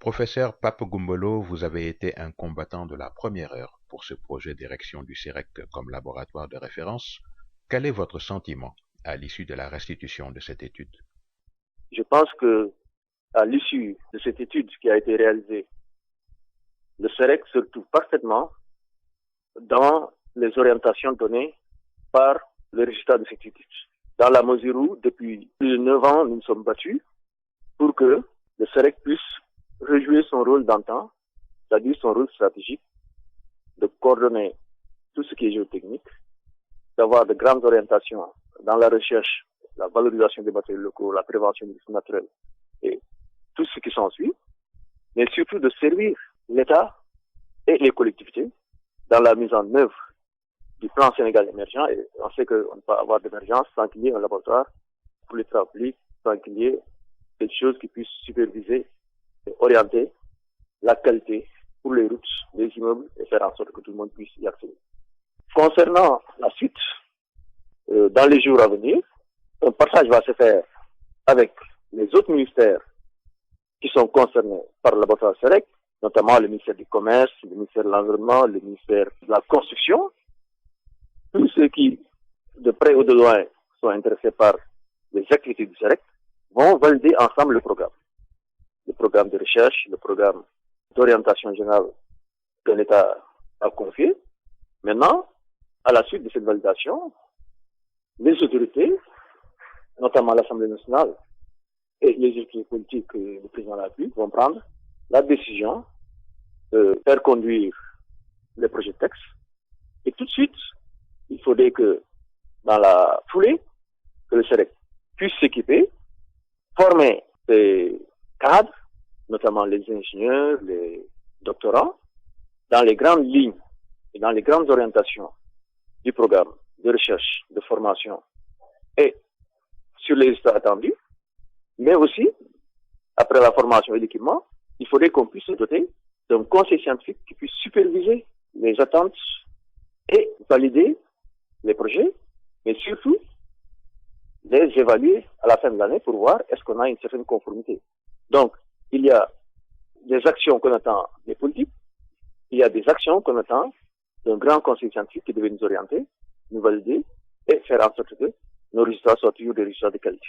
Professeur Pape Goumbolo, vous avez été un combattant de la première heure pour ce projet d'érection du CEREC comme laboratoire de référence. Quel est votre sentiment à l'issue de la restitution de cette étude? Je pense que, à l'issue de cette étude qui a été réalisée, le CEREC se retrouve parfaitement dans les orientations données par le résultat de cette étude. Dans la mesure où, depuis plus de 9 ans, nous nous sommes battus pour que le CEREC puisse rejouer son rôle d'antan, c'est-à-dire son rôle stratégique, de coordonner tout ce qui est géotechnique, d'avoir de grandes orientations dans la recherche, la valorisation des matériaux locaux, la prévention des risques naturels et tout ce qui s'ensuit, mais surtout de servir l'État et les collectivités dans la mise en œuvre du plan Sénégal émergent. Et on sait qu'on ne peut pas avoir d'émergence sans qu'il y ait un laboratoire pour les travaux publics, sans qu'il y ait des choses qui puissent superviser et orienter la qualité pour les routes, les immeubles et faire en sorte que tout le monde puisse y accéder. Concernant la suite, dans les jours à venir, un partage va se faire avec les autres ministères qui sont concernés par le laboratoire CEREC, notamment le ministère du Commerce, le ministère de l'Environnement, le ministère de la Construction. Tous ceux qui, de près ou de loin, sont intéressés par les activités du CEREC vont valider ensemble le programme. Le programme de recherche, le programme d'orientation générale que l'État a confié. Maintenant, à la suite de cette validation, les autorités, notamment l'Assemblée nationale et les autorités politiques, le président de la République, vont prendre la décision de faire conduire les projets de texte. Et tout de suite, il faudrait que, dans la foulée, que le CEREC puisse s'équiper, former des cadres, notamment les ingénieurs, les doctorants, dans les grandes lignes et dans les grandes orientations du programme de recherche, de formation et sur les résultats attendus, mais aussi, après la formation et l'équipement, il faudrait qu'on puisse se doter d'un conseil scientifique qui puisse superviser les attentes et valider les projets, mais surtout les évaluer à la fin de l'année pour voir est-ce qu'on a une certaine conformité. Donc, il y a des actions qu'on attend des politiques, il y a des actions qu'on attend d'un grand conseil scientifique qui devait nous orienter, nous valider et faire en sorte que nos résultats soient toujours des résultats de qualité.